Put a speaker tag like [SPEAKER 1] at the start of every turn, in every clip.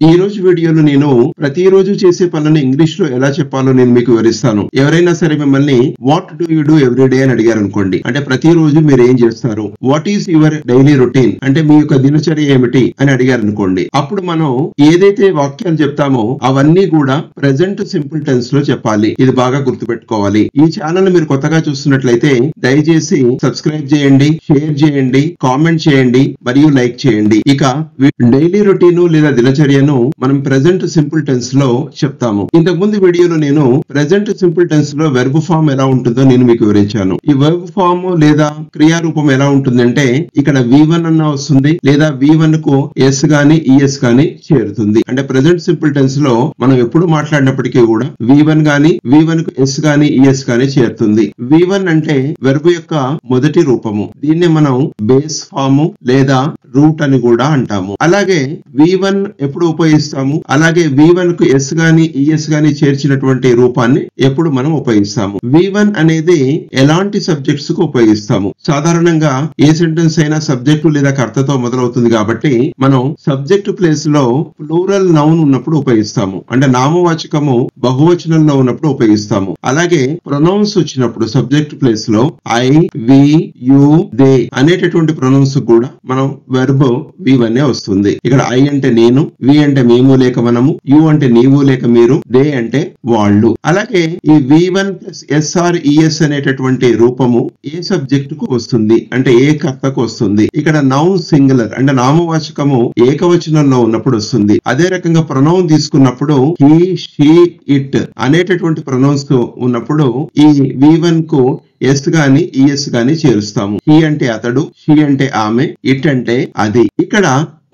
[SPEAKER 1] ఈ రోజు వీడియోలో నేను ప్రతిరోజు చేసే పనులను ఇంగ్లీష్ లో ఎలా చెప్పాలో నేను మీకు వివరిస్తాను. ఎవరైనా సరే మిమ్మల్ని what do you do every day అని అడిగారు అనుకోండి, అంటే ప్రతిరోజు మీరు ఏం చేస్తారు, what is your daily routine అంటే మీ యొక్క దినచర్య ఏమిటి అని అడిగారు అనుకోండి. అప్పుడు మనం ఏదైతే వాక్యాలు చెప్తామో అవన్నీ కూడా ప్రెజెంట్ సింపుల్ టెన్స్ లో చెప్పాలి. ఇది బాగా గుర్తుపెట్టుకోవాలి. ఈ ఛానల్ మీరు కొత్తగా చూస్తున్నట్లయితే దయచేసి సబ్స్క్రైబ్ చేయండి, షేర్ చేయండి, కామెంట్ చేయండి మరియు లైక్ చేయండి. ఇక డైలీ రొటీన్ లేదా దినచర్యను మనం ప్రెజెంట్ సింపుల్ టెన్స్ లో చెప్తాము. ఇంతకు ముందు వీడియోలో నేను ప్రెజెంట్ సింపుల్ టెన్స్ లో వెర్బ్ ఫామ్ ఎలా ఉంటుందో నేను మీకు వివరించాను. ఈ వెర్బ్ ఫామ్ లేదా క్రియారూపం ఎలా ఉంటుందంటే ఇక్కడ V1 అన్న వస్తుంది లేదా V1 కు S గాని ES గాని చేరుతుంది. అంటే ప్రెజెంట్ సింపుల్ టెన్స్ లో మనం ఎప్పుడు మాట్లాడినప్పటికీ కూడా V1 గాని V1 కు S గాని ES గాని చేరుతుంది. V1 అంటే వెర్బ్ యొక్క మొదటి రూపము. దీన్ని మనం బేస్ ఫామ్ లేదా రూట్ అని కూడా అంటాము. అలాగే V1 ఎప్పుడు ఉపయోగిస్తాము, అలాగే V1 కు S గాని ES గాని చేర్చినటువంటి రూపాన్ని ఎప్పుడు మనం ఉపయోగిస్తాము. V1 అనేది ఎలాంటి సబ్జెక్ట్స్ కు ఉపయోగిస్తాము. సాధారణంగా ఏ సెంటెన్స్ అయినా సబ్జెక్టు లేదా కర్తతో మొదలవుతుంది కాబట్టి మనం సబ్జెక్ట్ ప్లేస్ లో ప్లూరల్ నౌన్ ఉన్నప్పుడు ఉపయోగిస్తాము. అంటే నామవాచకము బహువచనంలో ఉన్నప్పుడు ఉపయోగిస్తాము. అలాగే ప్రొనౌన్స్ వచ్చినప్పుడు సబ్జెక్ట్ ప్లేస్ లో I, we, you, they అనేటటువంటి ప్రొనౌన్స్ కూడా మనం వెర్బ్ V1 వస్తుంది. ఇక్కడ I అంటే నేను, V అంటే మేము లేక మనము, you అంటే నీవు లేక మీరు, they అంటే వాళ్ళు. అలాగే ఈ V1 ప్లస్ SR ES అనేటటువంటి రూపము ఏ సబ్జెక్ట్ కు వస్తుంది అంటే ఏ కర్తకు వస్తుంది. ఇక్కడ నౌన్ సింగులర్ అంటే నామవాచకము ఏకవచనంలో ఉన్నప్పుడు వస్తుంది. అదే రకంగా ప్రొనౌన్ తీసుకున్నప్పుడు he, she, it అనేటటువంటి ప్రొనౌన్స్ ఉన్నప్పుడు ఈ V1 కు S గాని ES గాని చేరుస్తాము. హీ అంటే అతడు, షీ అంటే ఆమె, ఇట్ అంటే అది. ఇక్కడ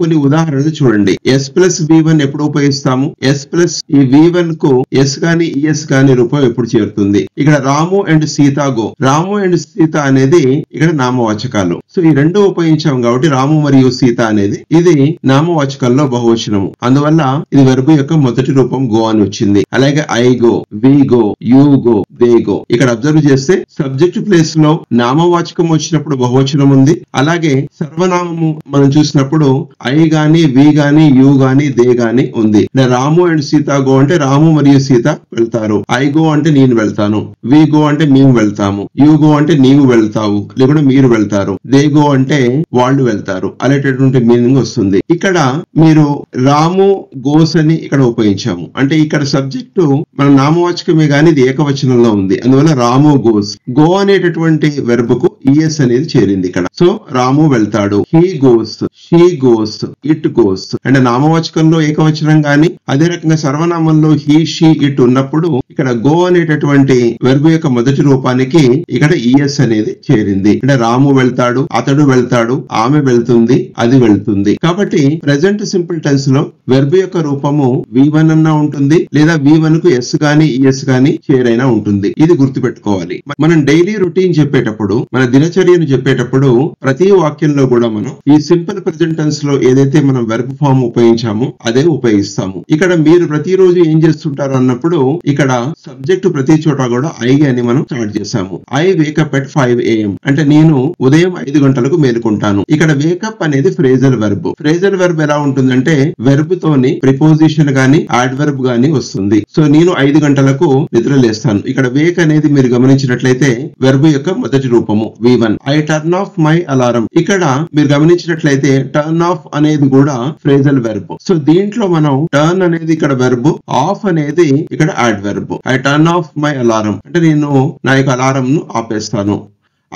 [SPEAKER 1] కొన్ని ఉదాహరణలు చూడండి. S ప్లస్ V1 ఎప్పుడు ఉపయోగిస్తాము, S ప్లస్ ఈ V1 కు S గాని ES గాని రూపం ఎప్పుడు చేరుతుంది. ఇక్కడ Ramu and Sita go. Ramu and Sita అనేది ఇక్కడ నామవాచకాలు. సో ఈ రెండు ఉపయోగించాము కాబట్టి రాము మరియు సీత అనేది ఇది నామవాచకాల్లో బహువచనము. అందువల్ల ఇది వెర్బ్ యొక్క మొదటి రూపం గో అని వచ్చింది. అలాగే I go, we go, you go, they go. ఇక్కడ అబ్జర్వ్ చేస్తే సబ్జెక్ట్ ప్లేస్ లో నామవాచకం వచ్చినప్పుడు బహువచనం ఉంది. అలాగే సర్వనామము మనం చూసినప్పుడు I గాని, we గాని, you గాని, they గాని ఉంది. రాము అండ్ సీత గో అంటే రాము మరియు సీత వెళ్తారు. I గో అంటే నేను వెళ్తాను, we గో అంటే మేము వెళ్తాము, you గో అంటే నీవు వెళ్తావు లేకుంటే మీరు వెళ్తారు, they గో అంటే వాళ్ళు వెళ్తారు అనేటటువంటి మీనింగ్ వస్తుంది. ఇక్కడ మీరు రాము గోస్ అని ఇక్కడ ఉపయోగించాము. అంటే ఇక్కడ సబ్జెక్టు మన నామవాచకమే గాని ఇది ఏకవచనంలో ఉంది. అందువల్ల రాము గోస్. గో అనేటటువంటి వెర్బ్ కు ES అనేది చేరింది ఇక్కడ. సో రాము వెళ్తాడు, he goes, she goes, it goes. అంటే నామవాచకంలో ఏకవచనం గాని అదే రకంగా సర్వనామంలో హీ, షీ, ఇట్ ఉన్నప్పుడు ఇక్కడ గో అనేటటువంటి వెర్బ్ యొక్క మొదటి రూపానికి ఇక్కడ ES అనేది చేరింది. అంటే రాము వెళ్తాడు, అతడు వెళ్తాడు, ఆమె వెళ్తుంది, అది వెళ్తుంది. కాబట్టి ప్రెజెంట్ సింపుల్ టెన్స్ లో వెర్బ్ యొక్క రూపము V1 అన్నా ఉంటుంది లేదా V1 కు S గాని ES గాని చేరైనా ఉంటుంది. ఇది గుర్తుపెట్టుకోవాలి. మనం డైలీ రొటీన్ చెప్పేటప్పుడు, మన దినచర్యను చెప్పేటప్పుడు ప్రతి వాక్యంలో కూడా మనం ఈ సింపుల్ ప్రెజెంట్ టెన్స్ లో ఏదైతే మనం వెర్బ్ ఫామ్ ఉపయోగించామో అదే ఉపయోగిస్తాము. ఇక్కడ మీరు ప్రతిరోజు ఏం చేస్తుంటారు అన్నప్పుడు ఇక్కడ సబ్జెక్ట్ ప్రతి చోట కూడా I అని మనం స్టార్ట్ చేసాము. I వేకప్ ఎట్ 5 AM అంటే నేను ఉదయం 5 గంటలకు మేలుకుంటాను. ఇక్కడ వేకప్ అనేది ఫ్రేజల్ వెర్బ్. ఫ్రేజల్ వెర్బ్ ఎలా ఉంటుందంటే వెర్బ్ తోని ప్రిపోజిషన్ గాని యాడ్వర్బ్ గాని వస్తుంది. సో నేను 5 గంటలకు నిద్ర లేస్తాను. ఇక్కడ వేక్ అనేది మీరు గమనించినట్లయితే వెర్బ్ యొక్క మొదటి రూపము V1. I turn off my alarm. ఇక్కడ మీరు గమనించినట్లయితే టర్న్ ఆఫ్ అనేది కూడా ఫ్రేజల్ వెర్బ్. సో దీంట్లో మనం టర్న్ అనేది ఇక్కడ వెర్బ్, ఆఫ్ అనేది ఇక్కడ adverb. I turn off my alarm అంటే నేను నా యొక్క అలారం ను ఆపేస్తాను.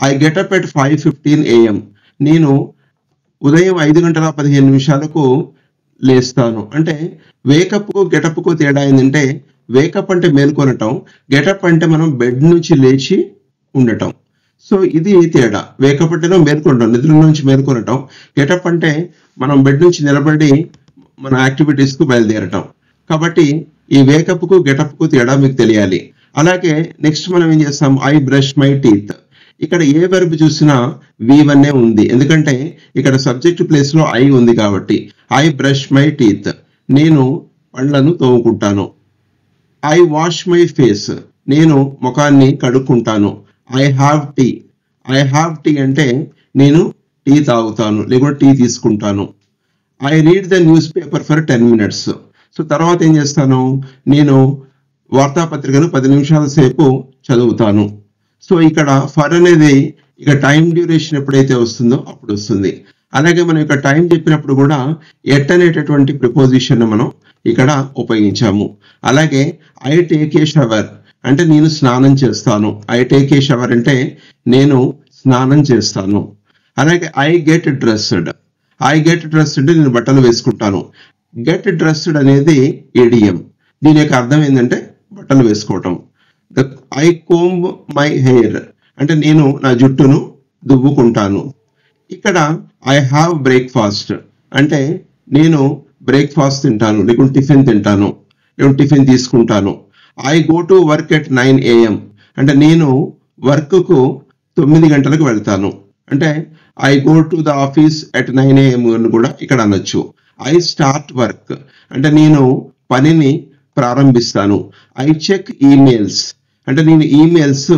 [SPEAKER 1] I get up at 5:15 AM నేను ఉదయం 5:15 లేస్తాను. అంటే వేకప్ కు గెటప్ కు తేడా ఏంటంటే వేకప్ అంటే మేల్కొనటం, గెటప్ అంటే మనం బెడ్ నుంచి లేచి ఉండటం. సో ఇది తేడా. వేకప్ అంటే మేల్కొనటం, నిద్ర నుంచి మేల్కొనటం. గెటప్ అంటే మనం బెడ్ నుంచి నిలబడి మన యాక్టివిటీస్ కు బయలుదేరటం. కాబట్టి ఈ వేకప్ కు గెటప్ కు తేడా మీకు తెలియాలి. అలాగే నెక్స్ట్ మనం ఏం చేస్తాం, I బ్రష్ మై టీత్. ఇక్కడ ఏ వెర్బ్ చూసినా V1 ఉంది. ఎందుకంటే ఇక్కడ సబ్జెక్ట్ ప్లేస్ లో I ఉంది కాబట్టి. I బ్రష్ మై టీత్ నేను పళ్ళను తోముకుంటాను. I వాష్ మై ఫేస్ నేను ముఖాన్ని కడుక్కుంటాను. I have tea. I have tea అంటే నేను టీ తాగుతాను లేకుంటే టీ తీసుకుంటాను. I read the newspaper for 10 minutes. So తర్వాత ఏం చేస్తాను, నేను వార్తాపత్రికను 10 నిమిషాల సేపు చదువుతాను. సో ఇక్కడ ఫర్ అనేది ఇక టైం డ్యూరేషన్ ఎప్పుడైతే వస్తుందో అప్పుడు వస్తుంది. అలాగే మనం ఇక్కడ టైం చెప్పినప్పుడు కూడా ఎట్ అనేటటువంటి ప్రిపోజిషన్ మనం ఇక్కడ ఉపయోగించాము. అలాగే ఐ టేక్ ఏ షవర్ అంటే నేను స్నానం చేస్తాను. ఐ టేక్ ఏ షవర్ అంటే నేను స్నానం చేస్తాను. అలాగే I get dressed. I get dressed అంటే నేను బట్టలు వేసుకుంటాను. గెట్ డ్రెస్డ్ అనేది ఏడియం. దీని యొక్క అర్థం ఏంటంటే బట్టలు వేసుకోవటం. ఐ కోంబ్ మై హెయిర్ అంటే నేను నా జుట్టును దువ్వుకుంటాను. ఇక్కడ ఐ హ్యావ్ బ్రేక్ఫాస్ట్ అంటే నేను బ్రేక్ఫాస్ట్ తింటాను, లేకుంటే టిఫిన్ తింటాను, లేకుంటే టిఫిన్ తీసుకుంటాను. I go to work at 9 AM అంటే నేను వర్క్కు 9 గంటలకు వెళ్తాను. అంటే I go to the office at 9 AM అని కూడా ఇక్కడ అనొచ్చు. ఐ స్టార్ట్ వర్క్ అంటే నేను పనిని ప్రారంభిస్తాను. ఐ చెక్ ఈమెయిల్స్ అంటే నేను ఈమెయిల్స్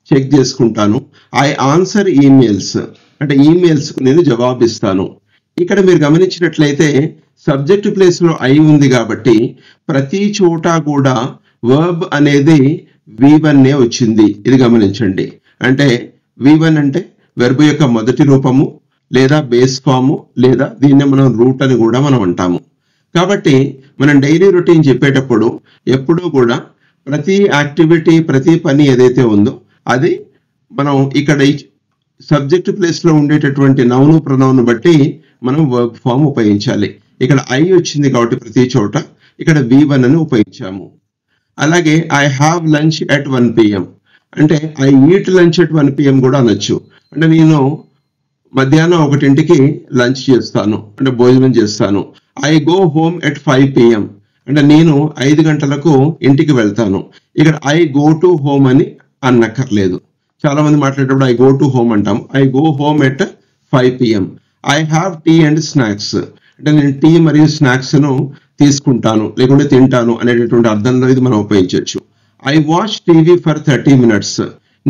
[SPEAKER 1] చెక్ చేసుకుంటాను. ఐ ఆన్సర్ ఈమెయిల్స్ అంటే ఈమెయిల్స్ నేను జవాబిస్తాను. ఇక్కడ మీరు గమనించినట్లయితే సబ్జెక్ట్ ప్లేస్ లో ఐ ఉంది కాబట్టి ప్రతి చోట కూడా వర్బ్ అనేది V1 వచ్చింది. ఇది గమనించండి. అంటే V1 అంటే వెర్బ్ యొక్క మొదటి రూపము లేదా బేస్ ఫాము లేదా దీన్ని మనం రూట్ అని కూడా మనం అంటాము. కాబట్టి మనం డైలీ రొటీన్ చెప్పేటప్పుడు ఎప్పుడూ కూడా ప్రతి యాక్టివిటీ ప్రతి పని ఏదైతే ఉందో అది మనం ఇక్కడ సబ్జెక్ట్ ప్లేస్ లో ఉండేటటువంటి నౌను ప్రొనౌన్ బట్టి మనం వర్బ్ ఫామ్ ఉపయోగించాలి. ఇక్కడ ఐ వచ్చింది కాబట్టి ప్రతి చోట ఇక్కడ V1 అని ఉపయోగించాము. అలాగే I have lunch at 1 PM అంటే I eat lunch at 1 PM కూడా అనొచ్చు. అంటే నేను మధ్యాహ్నం 1ంటికి లంచ్ చేస్తాను అంటే భోజనం చేస్తాను. I go home at 5 PM అంటే నేను 5 గంటలకు ఇంటికి వెళ్తాను. ఇక్కడ ఐ గో టు హోమ్ అని అన్నక్కర్లేదు. చాలా మంది మాట్లాడేటప్పుడు ఐ గో టు హోమ్ అంటాం. I go home at 5 PM. I have tea and snacks అంటే నేను టీ మరియు స్నాక్స్ ను తీసుకుంటాను లేకుంటే తింటాను అనేటటువంటి అర్థంలో ఇది మనం ఉపయోగించవచ్చు. I watch TV for 30 minutes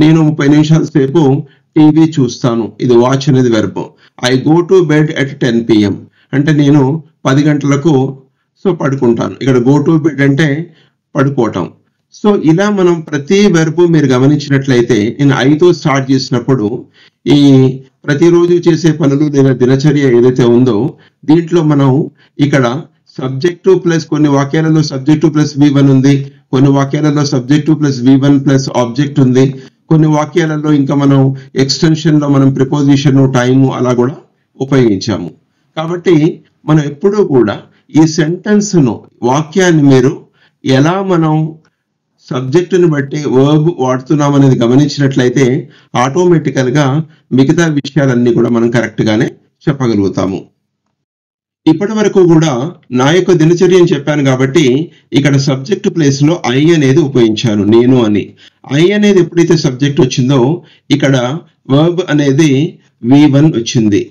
[SPEAKER 1] నేను 30 నిమిషాల సేపు టీవీ చూస్తాను. ఇది వాచ్ అనేది verb. I go to bed at 10 PM అంటే నేను 10 గంటలకు పడుకుంటాను. ఇక్కడ గో టు బెడ్ అంటే పడుకోవటం. సో ఇలా మనం ప్రతి వెర్బ్ మీరు గమనించినట్లయితే నేను ఐతో స్టార్ట్ చేసినప్పుడు ఈ ప్రతిరోజు చేసే పనులు లేదా దినచర్య ఏదైతే ఉందో దీంట్లో మనం ఇక్కడ సబ్జెక్టు ప్లస్ కొన్ని వాక్యాలలో సబ్జెక్టు ప్లస్ V1 ఉంది, కొన్ని వాక్యాలలో subject plus V1 plus object ఉంది, కొన్ని వాక్యాలలో ఇంకా మనం ఎక్స్టెన్షన్ లో మనం ప్రిపోజిషన్ టైము అలా కూడా ఉపయోగించాము. కాబట్టి మనం ఎప్పుడూ కూడా ఈ సెంటెన్స్ ను వాక్యాన్ని మీరు ఎలా మనం సబ్జెక్టుని బట్టి వర్బ్ వాడుతున్నాం అనేది గమనించినట్లయితే ఆటోమేటికల్ గా మిగతా విషయాలన్నీ కూడా మనం కరెక్ట్ గానే చెప్పగలుగుతాము. ఇప్పటి వరకు కూడా నా యొక్క దినచర్యను చెప్పాను కాబట్టి ఇక్కడ సబ్జెక్ట్ ప్లేస్ లో ఐ అనేది ఉపయోగించాను, నేను అని. ఐ అనేది ఎప్పుడైతే సబ్జెక్ట్ వచ్చిందో ఇక్కడ వర్బ్ అనేది V1 వచ్చింది.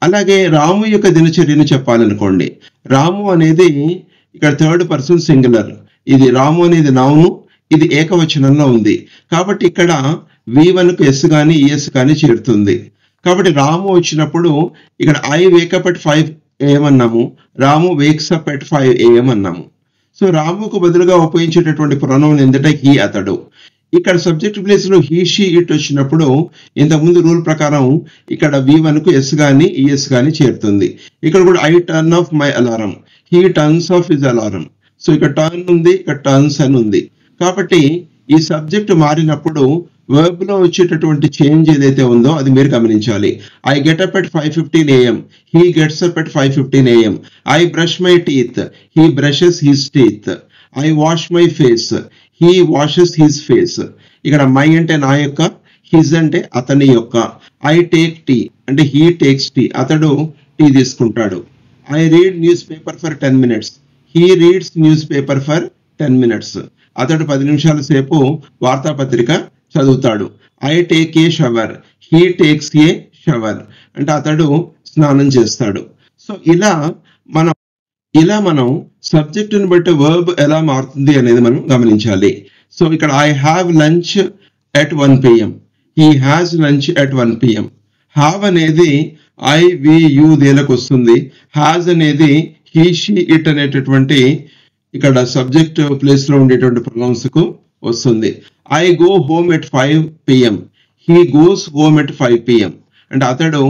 [SPEAKER 1] అలాగే రాము యొక్క దినచర్యను చెప్పాలనుకోండి. రాము అనేది ఇక్కడ థర్డ్ పర్సన్ సింగులర్. ఇది రాము అనేది నౌను, ఇది ఏకవచనంలో ఉంది కాబట్టి ఇక్కడ V1 కు ఎస్ కానీ ఈఎస్ కానీ చేరుతుంది. కాబట్టి రాము వచ్చినప్పుడు ఇక్కడ ఐ వేకప్ ఎట్ 5 AM అన్నాము, రాము వేక్స్ అప్ ఎట్ 5 AM అన్నాము. సో రాముకు బదులుగా ఉపయోగించేటటువంటి ప్రొనౌన్ ఏంటంటే హీ, అతడు. ఇక్కడ సబ్జెక్ట్ ప్లేస్ లో హీ, షీ, ఇట్ వచ్చినప్పుడు ఇంతకుముందు రూల్ ప్రకారం ఇక్కడ V1 కు ఎస్ కానీ ఈఎస్ కానీ చేరుతుంది. ఇక్కడ కూడా I turn off my alarm, he turns of his alarm. So ఇక్కడ టర్న్ ఉంది, ఇక్కడ టర్న్స్ అని ఉంది. కాబట్టి ఈ సబ్జెక్ట్ మారినప్పుడు వర్బ్ లో వచ్చేటటువంటి చేంజ్ ఏదైతే ఉందో అది మీరు గమనించాలి. I get up at 5:15 AM, he gets up at 5:15 AM. I brush my teeth, he brushes his teeth. I wash my face, he washes his face. ఇక్కడ మై అంటే నా యొక్క, హిజ్ అంటే అతని యొక్క. ఐ టేక్ టీ అంటే he takes tea, అతడు tea తీసుకుంటాడు. I read newspaper for 10 minutes, he reads newspaper for 10 minutes. అతడు 10 నిమిషాల సేపు వార్తాపత్రిక చదువుతాడు. I take a shower, he takes a shower అంటే అతడు స్నానం చేస్తాడు. సో ఇలా మనం సబ్జెక్టుని బట్టి వర్బ్ ఎలా మారుతుంది అనేది మనం గమనించాలి. సో ఇక్కడ I have lunch at 1 PM, he has lunch at 1 PM. Have అనేది ఐ వి యు దేలకు వస్తుంది. హ్యాజ్ అనేది హీ షీ ఇట్ అనేటటువంటి ఇక్కడ సబ్జెక్ట్ ప్లేస్ లో ఉండేటువంటి ప్రొనౌన్స్ కు వస్తుంది. I go home at 5 PM. He goes home at 5 PM. అంటే అతడు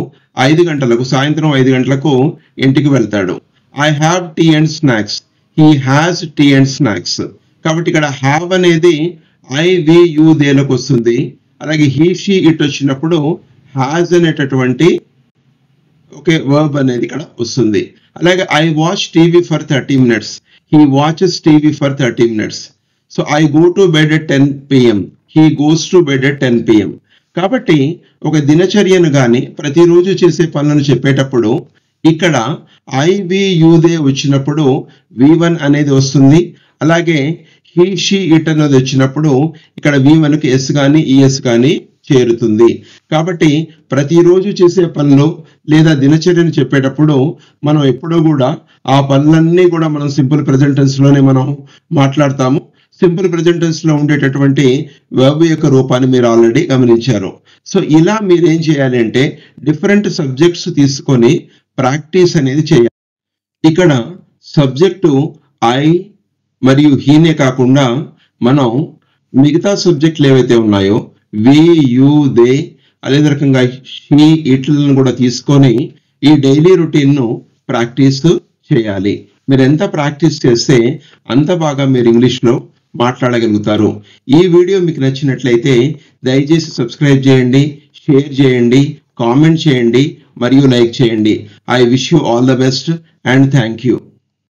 [SPEAKER 1] 5 గంటలకు సాయంత్రం 5 గంటలకు ఇంటికి వెళ్తాడు. I have tea and snacks. He has tea and snacks. కాబట్టి ఇక్కడ హ్యావ్ అనేది ఐ వి యు దేలకు వస్తుంది. అలాగే హీ షీ ఇట్ వచ్చినప్పుడు హ్యాజ్ అనేటటువంటి వర్బ్ అనేది ఇక్కడ వస్తుంది. అలాగే I watch TV for 30 minutes. He watches TV for 30 minutes. So I go to bed at 10 PM. He goes to bed at 10 PM. కాబట్టి ఒక దినచర్యను కానీ ప్రతిరోజు చేసే పనులను చెప్పేటప్పుడు ఇక్కడ ఐ వి యు దే వచ్చినప్పుడు V1 అనేది వస్తుంది. అలాగే హీ షీ ఇట్ అనేది వచ్చినప్పుడు ఇక్కడ V1 కి ఎస్ కానీ ఈఎస్ కానీ చేరుతుంది. కాబట్టి ప్రతిరోజు చేసే పనులు లేదా దినచర్యను చెప్పేటప్పుడు మనం ఎప్పుడూ కూడా ఆ పనులన్నీ కూడా మనం సింపుల్ ప్రెజెంట్ టెన్స్ లోనే మనం మాట్లాడతాము. సింపుల్ ప్రెజెంట్ టెన్స్ లో ఉండేటటువంటి వర్బ్ యొక్క రూపాన్ని మీరు ఆల్రెడీ గమనించారు. సో ఇలా మీరు ఏం చేయాలి అంటే డిఫరెంట్ సబ్జెక్ట్స్ తీసుకొని ప్రాక్టీస్ అనేది చేయాలి. ఇక్కడ సబ్జెక్టు ఐ మరియు హీనే కాకుండా మనం మిగతా సబ్జెక్టులు ఏవైతే ఉన్నాయో వి యు దే అదే రకంగా షీ ఇట్లను కూడా తీసుకొని ఈ డైలీ రొటీన్ ను ప్రాక్టీస్ చేయాలి. మీరు ఎంత ప్రాక్టీస్ చేస్తే అంత బాగా మీరు ఇంగ్లీష్ లో మాట్లాడగలుగుతారు. ఈ వీడియో మీకు నచ్చినట్లయితే దయచేసి సబ్స్క్రైబ్ చేయండి, షేర్ చేయండి, కామెంట్ చేయండి మరియు లైక్ చేయండి. I wish you all the best and thank you.